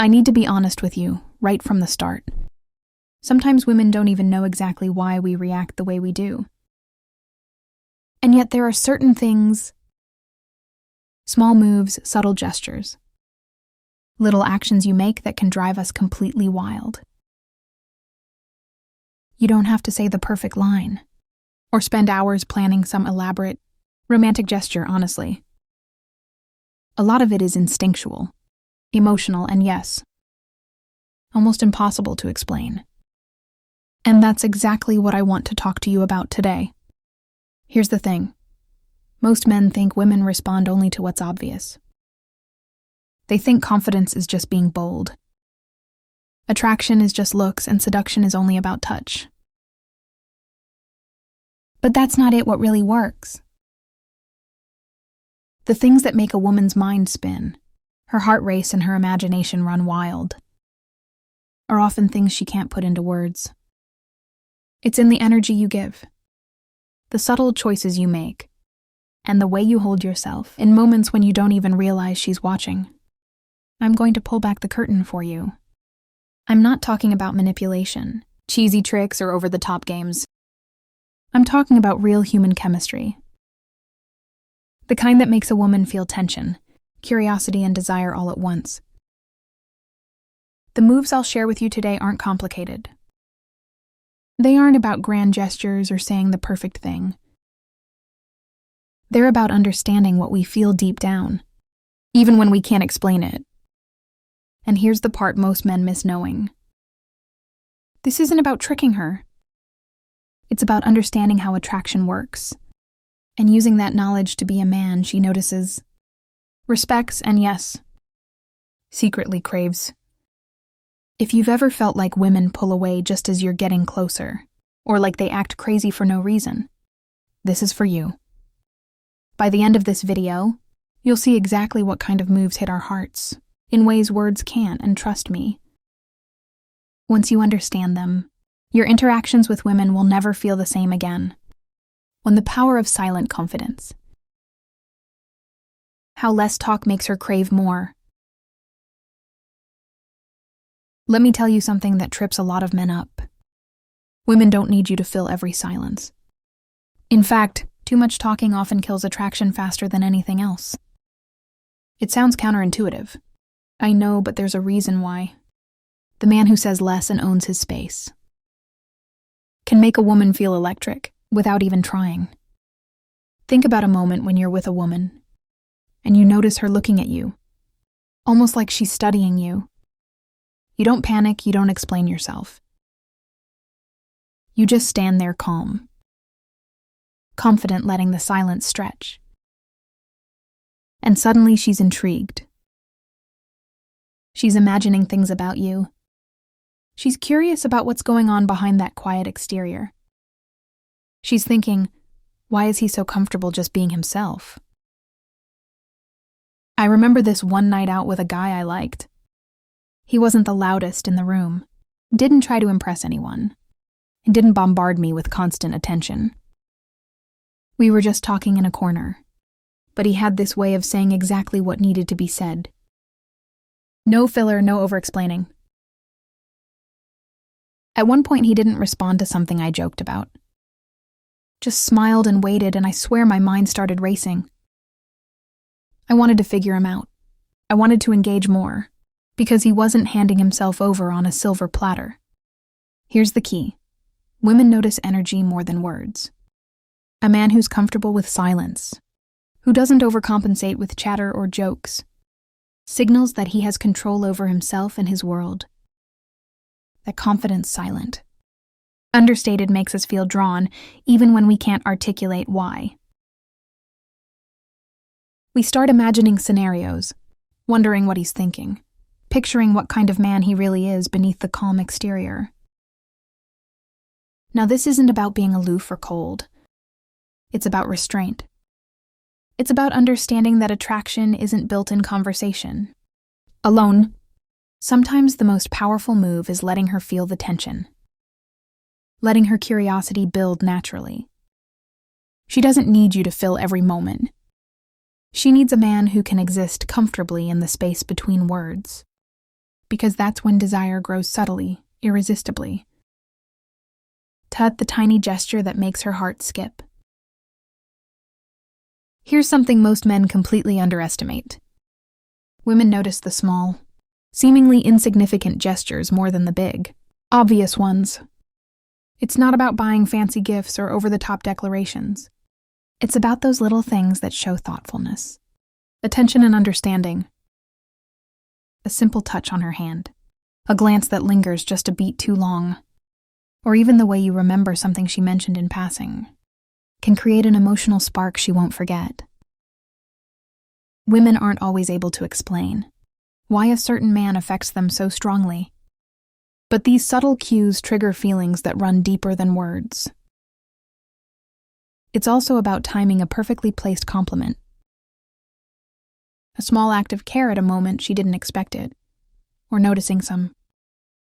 I need to be honest with you, right from the start. Sometimes women don't even know exactly why we react the way we do. And yet there are certain things, small moves, subtle gestures, little actions you make that can drive us completely wild. You don't have to say the perfect line, or spend hours planning some elaborate, romantic gesture, honestly. A lot of it is instinctual, emotional, and yes, almost impossible to explain. And that's exactly what I want to talk to you about today. Here's the thing. Most men think women respond only to what's obvious. They think confidence is just being bold. Attraction is just looks, and seduction is only about touch. But that's not what really works. The things that make a woman's mind spin, her heart race and her imagination run wild, are often things she can't put into words. It's in the energy you give, the subtle choices you make, and the way you hold yourself in moments when you don't even realize she's watching. I'm going to pull back the curtain for you. I'm not talking about manipulation, cheesy tricks, or over-the-top games. I'm talking about real human chemistry. The kind that makes a woman feel tension, curiosity, and desire all at once. The moves I'll share with you today aren't complicated. They aren't about grand gestures or saying the perfect thing. They're about understanding what we feel deep down, even when we can't explain it. And here's the part most men miss knowing. This isn't about tricking her. It's about understanding how attraction works, and using that knowledge to be a man she notices, respects, and yes, secretly craves. If you've ever felt like women pull away just as you're getting closer, or like they act crazy for no reason, this is for you. By the end of this video, you'll see exactly what kind of moves hit our hearts, in ways words can't, and trust me. Once you understand them, your interactions with women will never feel the same again. When the power of silent confidence. How less talk makes her crave more. Let me tell you something that trips a lot of men up. Women don't need you to fill every silence. In fact, too much talking often kills attraction faster than anything else. It sounds counterintuitive. I know, but there's a reason why. The man who says less and owns his space can make a woman feel electric without even trying. Think about a moment when you're with a woman and you notice her looking at you, almost like she's studying you. You don't panic, you don't explain yourself. You just stand there calm, confident, letting the silence stretch. And suddenly she's intrigued. She's imagining things about you. She's curious about what's going on behind that quiet exterior. She's thinking, why is he so comfortable just being himself? I remember this one night out with a guy I liked. He wasn't the loudest in the room, didn't try to impress anyone, and didn't bombard me with constant attention. We were just talking in a corner, but he had this way of saying exactly what needed to be said. No filler, no over-explaining. At one point, he didn't respond to something I joked about. Just smiled and waited, and I swear my mind started racing. I wanted to figure him out. I wanted to engage more, because he wasn't handing himself over on a silver platter. Here's the key. Women notice energy more than words. A man who's comfortable with silence, who doesn't overcompensate with chatter or jokes, signals that he has control over himself and his world. That confidence silent. Understated makes us feel drawn, even when we can't articulate why. We start imagining scenarios, wondering what he's thinking, picturing what kind of man he really is beneath the calm exterior. Now, this isn't about being aloof or cold. It's about restraint. It's about understanding that attraction isn't built in conversation. Alone. Sometimes the most powerful move is letting her feel the tension. Letting her curiosity build naturally. She doesn't need you to fill every moment. She needs a man who can exist comfortably in the space between words. because that's when desire grows subtly, irresistibly. The tiny gesture that makes her heart skip. Here's something most men completely underestimate. Women notice the small, seemingly insignificant gestures more than the big, obvious ones. It's not about buying fancy gifts or over-the-top declarations. It's about those little things that show thoughtfulness, attention and understanding. A simple touch on her hand, a glance that lingers just a beat too long, or even the way you remember something she mentioned in passing, can create an emotional spark she won't forget. Women aren't always able to explain why a certain man affects them so strongly, but these subtle cues trigger feelings that run deeper than words. It's also about timing a perfectly placed compliment. A small act of care at a moment she didn't expect it, or noticing some